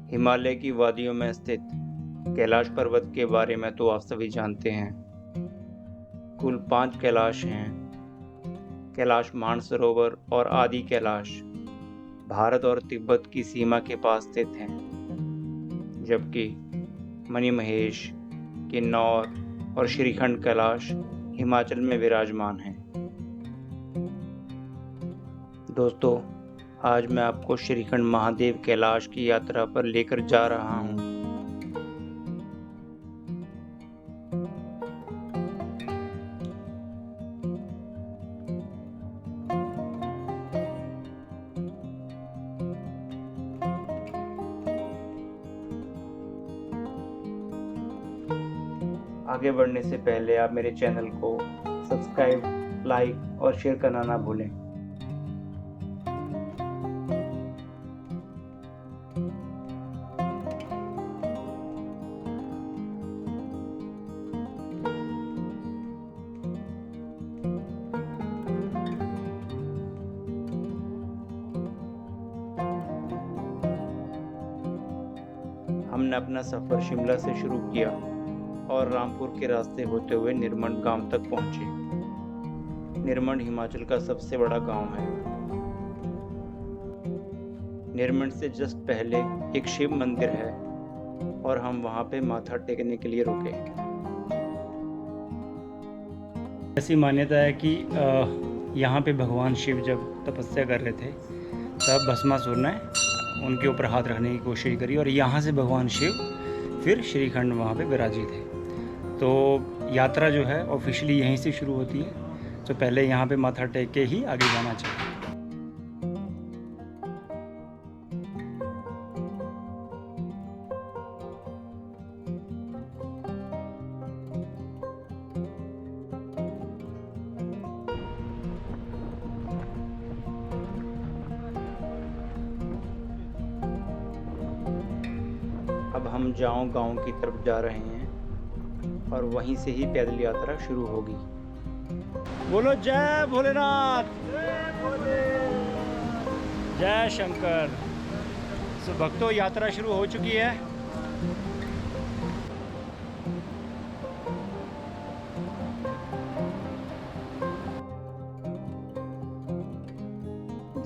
हिमालय की वादियों में स्थित कैलाश पर्वत के बारे में तो आप सभी जानते हैं। कुल 5 कैलाश हैं। कैलाश मानसरोवर और आदि कैलाश भारत और तिब्बत की सीमा के पास स्थित हैं, जबकि मणिमहेश, किन्नौर और श्रीखंड कैलाश हिमाचल में विराजमान हैं। दोस्तों, आज मैं आपको श्रीखंड महादेव कैलाश की यात्रा पर लेकर जा रहा हूँ। आगे बढ़ने से पहले आप मेरे चैनल को सब्सक्राइब, लाइक और शेयर करना ना भूलें। हमने अपना सफ़र शिमला से शुरू किया और रामपुर के रास्ते होते हुए निरमंड गांव तक पहुंचे। निरमंड हिमाचल का सबसे बड़ा गांव है। निरमंड से जस्ट पहले एक शिव मंदिर है और हम वहां पे माथा टेकने के लिए रुके। ऐसी मान्यता है कि यहाँ पे भगवान शिव जब तपस्या कर रहे थे तब भस्मासुर ने उनके ऊपर हाथ रखने की कोशिश करी और यहाँ से भगवान शिव फिर श्रीखंड वहाँ पे विराजित है। तो यात्रा जो है ऑफिशियली यहीं से शुरू होती है, तो पहले यहाँ पे माथा टेक के ही आगे जाना चाहिए। अब हम जाओ गांव की तरफ जा रहे हैं और वहीं से ही पैदल यात्रा शुरू होगी। बोलो जय भोलेनाथ, जय शंकर। तो भक्तों, यात्रा शुरू हो चुकी है।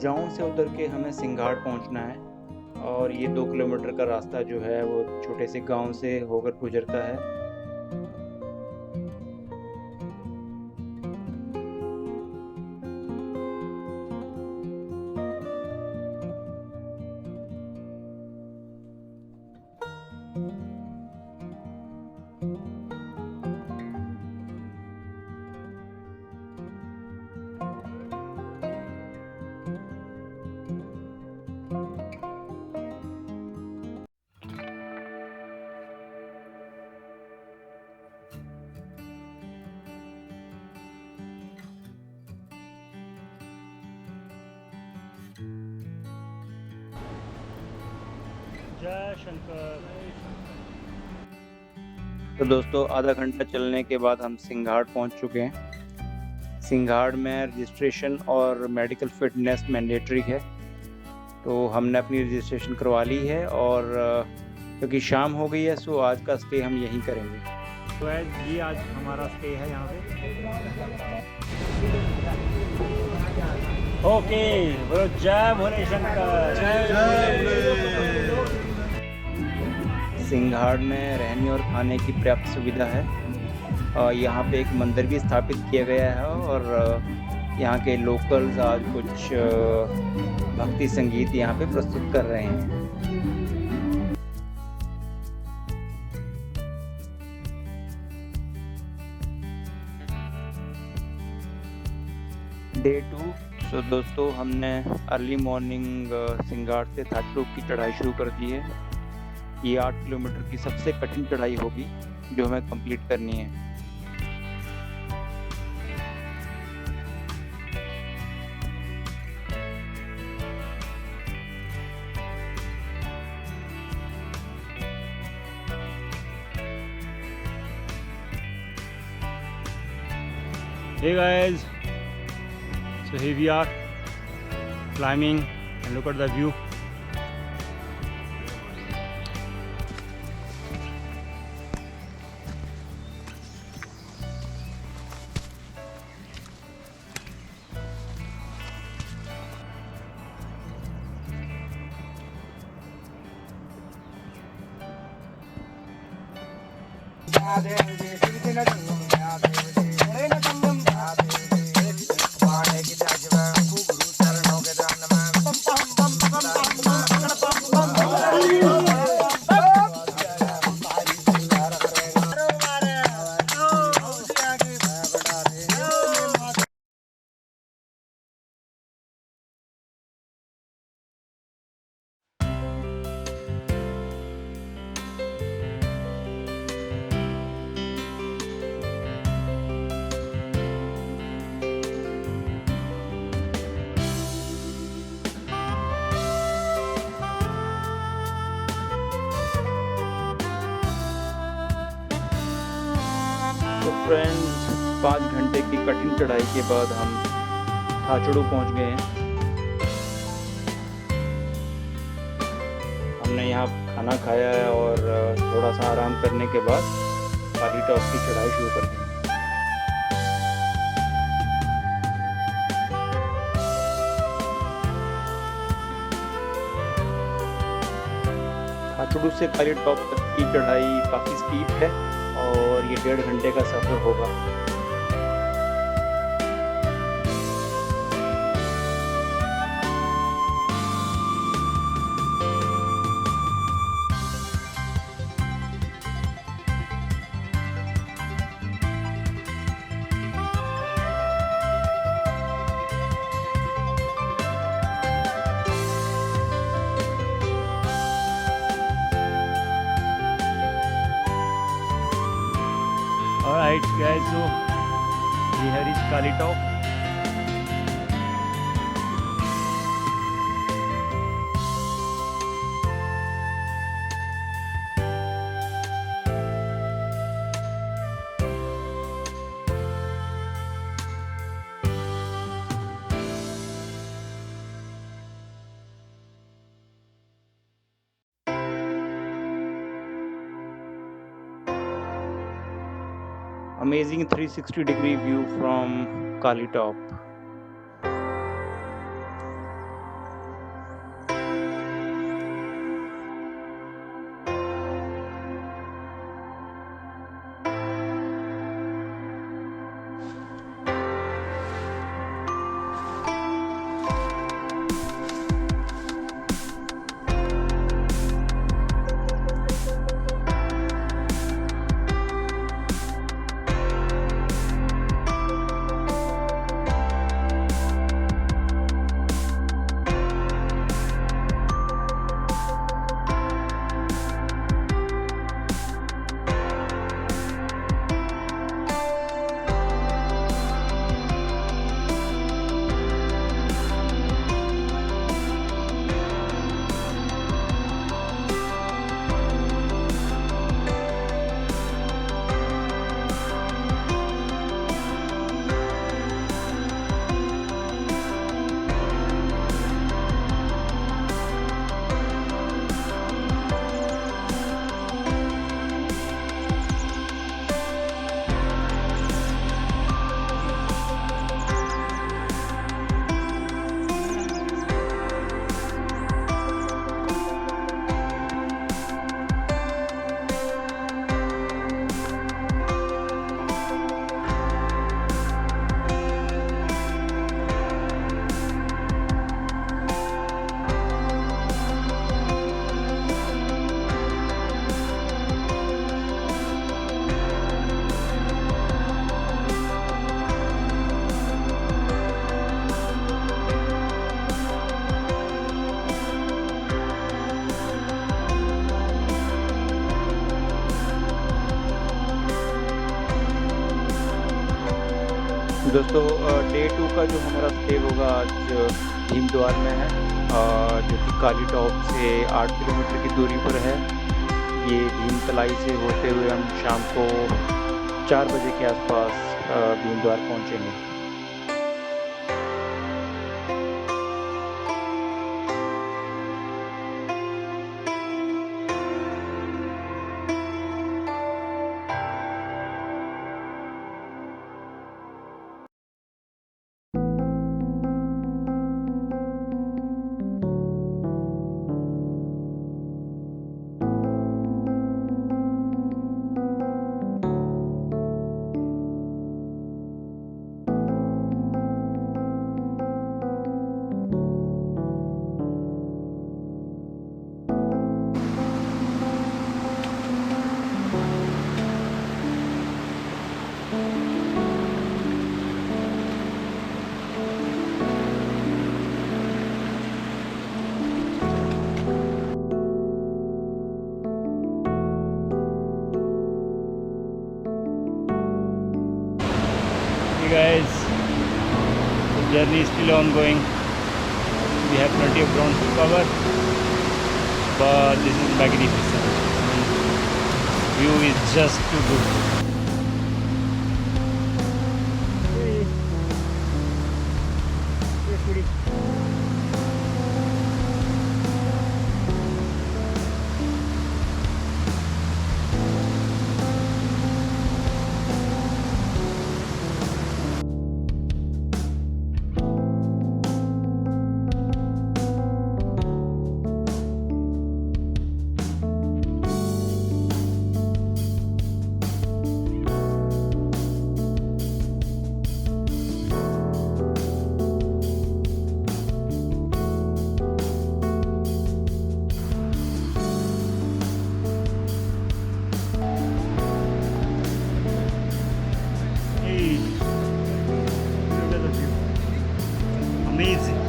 जाऊं से उतर के हमें सिंघाड़ पहुंचना है और ये 2 किलोमीटर का रास्ता जो है वो छोटे से गांव से होकर गुजरता है। जय शंकर। तो दोस्तों, आधा घंटा चलने के बाद हम सिंघाड़ पहुंच चुके हैं। सिंघाड़ में रजिस्ट्रेशन और मेडिकल फिटनेस मैंडेटरी है, तो हमने अपनी रजिस्ट्रेशन करवा ली है और क्योंकि शाम हो गई है सो आज का स्टे हम यहीं करेंगे। तो ये आज हमारा स्टे है यहाँ पे। ओके, बोलो जय भोले शंकर। सिंघाड़ में रहने और खाने की पर्याप्त सुविधा है और यहाँ पे एक मंदिर भी स्थापित किया गया है और यहाँ के लोकल्स आज कुछ भक्ति संगीत यहाँ पे प्रस्तुत कर रहे हैं। डे 2। तो दोस्तों, हमने अर्ली मॉर्निंग सिंघाड़ से थाचलूक की चढ़ाई शुरू कर दी है। ये 8 किलोमीटर की सबसे कठिन चढ़ाई होगी जो हमें कंप्लीट करनी है। Hey guys, so here we are climbing and look at the view. तो फ्रेंड्स 5 घंटे की कठिन चढ़ाई के बाद हम थाचड़ू पहुंच गए हैं। हमने यहाँ खाना खाया है और थोड़ा सा आराम करने के बाद काली टॉप की चढ़ाई शुरू कर दी। थाचड़ू से काली टॉप तक की चढ़ाई काफ़ी स्टीप है और ये 1.5 घंटे का सफ़र होगा। Alright guys, so here is Kali Top. Amazing 360-degree view from Kali Top. दोस्तों डे 2 का जो हमारा स्टे होगा आज भीमद्वार में है, जो कि काली टॉप से 8 किलोमीटर की दूरी पर है। ये भीमतलाई से होते हुए हम शाम को 4 बजे के आसपास भीमद्वार पहुंचेंगे। guys, the journey is still ongoing. We have plenty of ground to cover, but this is magnificent. View is just too good. Amazing.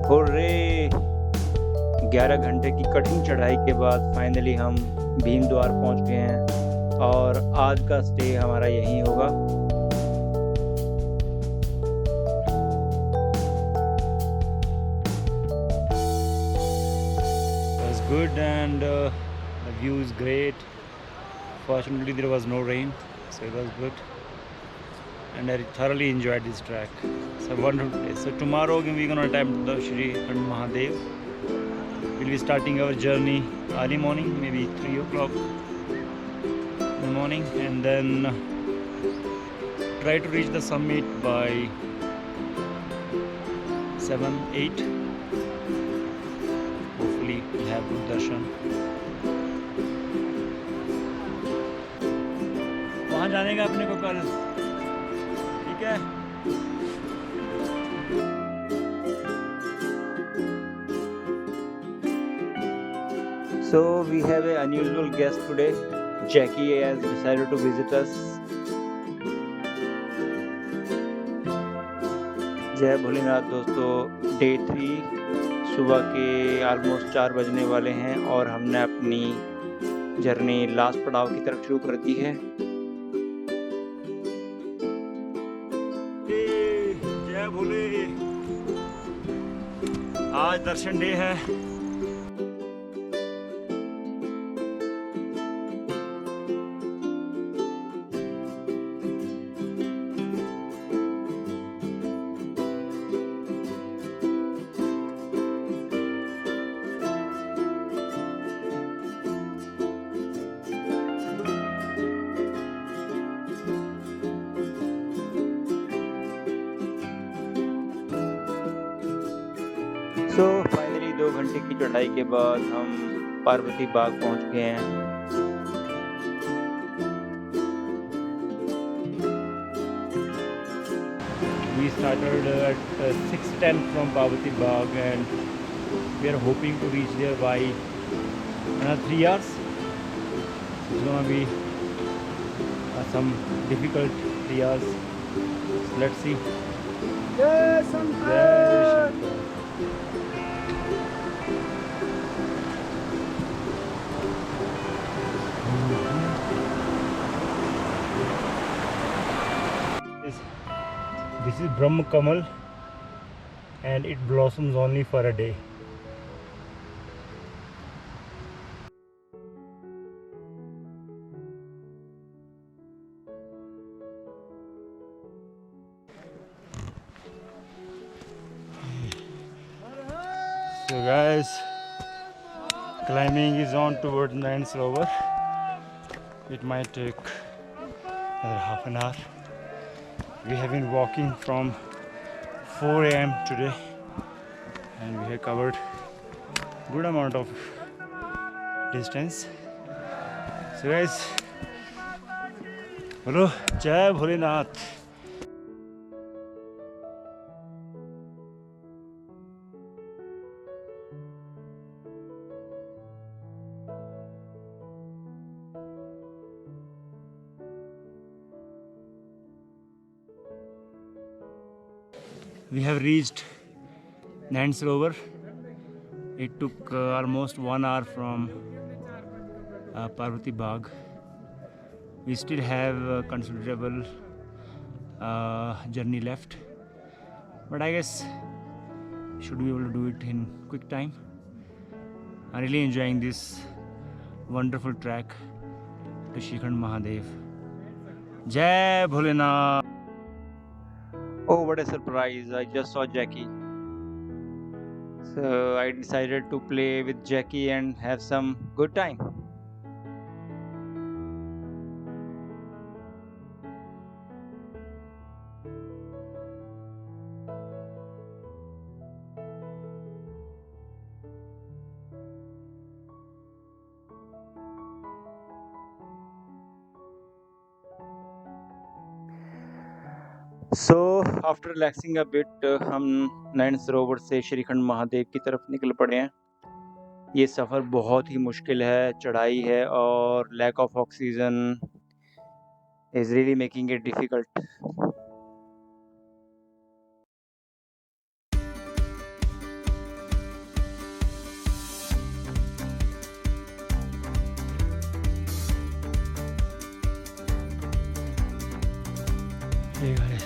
Hurray! 11 घंटे की कठिन चढ़ाई के बाद फाइनली हम भीमद्वार पहुंच गए हैं और आज का स्टे हमारा यहीं होगा। Good and the view is great. Fortunately there was no rain, so it was good and I thoroughly enjoyed this track. It's a wonderful place. So tomorrow again we're gonna attempt the Shri Khand Mahadev. We'll be starting our journey early morning, maybe 3 o'clock in the morning, and then try to reach the summit by 7, 8. Hopefully we'll have good darshan. वहाँ जाने का अपने को कल, ठीक है? So we have an unusual guest today. Jackie has decided to visit us. जय भोलेनाथ दोस्तों, डे 3 सुबह के ऑलमोस्ट 4 बजने वाले हैं और हमने अपनी जर्नी लास्ट पड़ाव की तरफ शुरू कर दी है। जय भोले, आज दर्शन डे है। सो फाइनली 2 घंटे की चढ़ाई के बाद हम पार्वती बाग पहुंच गए हैं। We started at 6:10 from Parvati Bagh and we are hoping to reach there by another 3 hours. It's gonna be some difficult 3 hours. So let's see. Jai Shankar. This is Brahma Kamal and it blossoms only for a day. So guys, climbing is on towards Nayan Sarovar. It might take another half an hour. We have been walking from 4 a.m. today and we have covered good amount of distance. So guys, hello, Jai Bholenath. We have reached Nayan Sarovar It took almost 1 hour from Parvati Bagh. We still have considerable journey left, but I guess should be able to do it in quick time. I'm really enjoying this wonderful track to Shrikhand Mahadev. Jai Bholenath. Oh, what a surprise! I just saw Jackie. So I decided to play with Jackie and have some good time. So after relaxing a bit हम नैन सरोवर से श्रीखंड महादेव की तरफ निकल पड़े हैं। ये सफ़र बहुत ही मुश्किल है, चढ़ाई है और lack of oxygen is really making it difficult. Hey guys.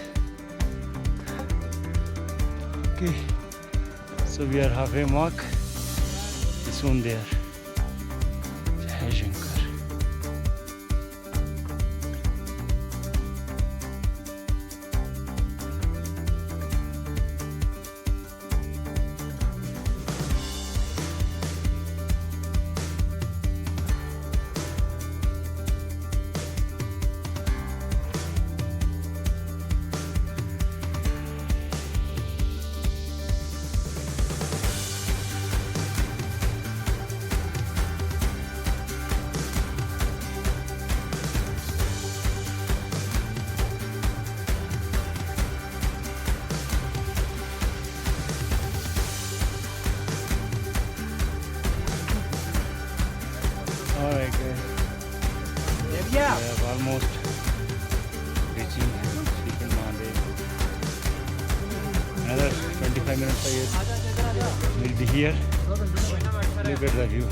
Okay, so we are halfway mark. Soon there. Jai Shankar. Alright guys. We have almost reaching Shrikhand Mahadev. Another 25 minutes I guess we'll be here. Look at the view.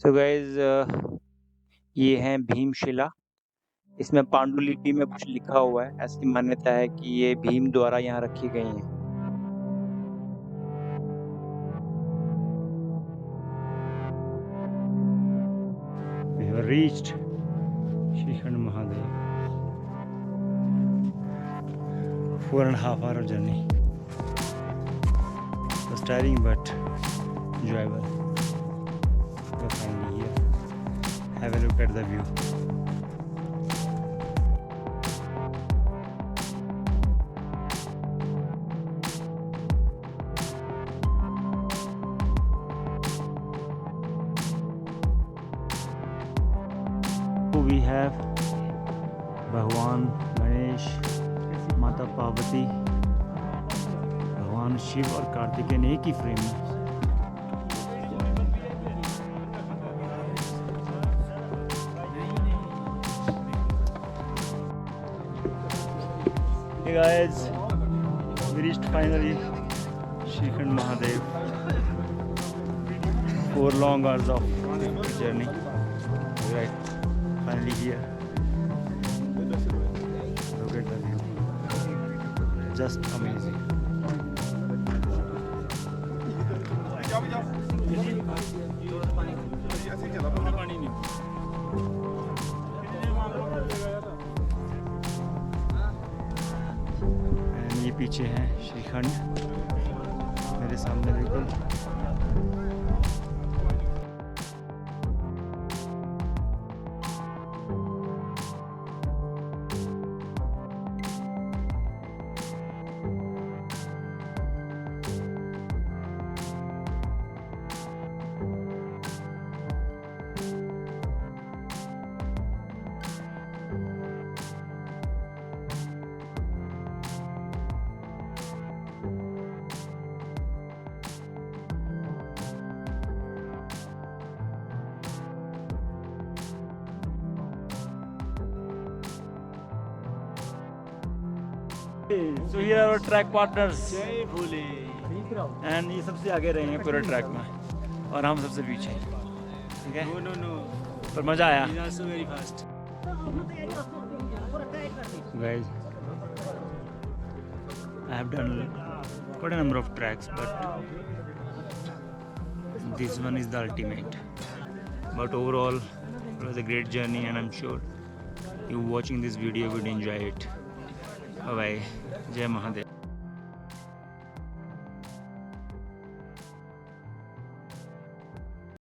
So guys ये हैं भीमशिला। इसमें पांडुलिपि में कुछ लिखा हुआ है। ऐसी मान्यता है कि ये भीम द्वारा यहाँ रखी गई हैं। We have reached Shrikhand Mahadev. 4.5 hour journey. It was tiring but enjoyable. We're finally here. Have a look at the view. We have भगवान गणेश, माता पार्वती, भगवान शिव और कार्तिकेय एक ही फ्रेम में। Hey guys, we reached finally Shrikhand Mahadev. 4 long hours of journey. Right, finally here. Look at the view. Just amazing. And ये पीछे है श्रीखंड, मेरे सामने बिल्कुल। So here are our track partners. And ये सबसे आगे रहे हैं पूरे ट्रैक में और हम सबसे पीछे, ठीक है? पर मजा आया। Guys, I have done quite a number of tracks, but this one is the ultimate. But overall, it was a great journey, and I'm sure you watching this video would enjoy it. Bye bye. Jai Mahadev.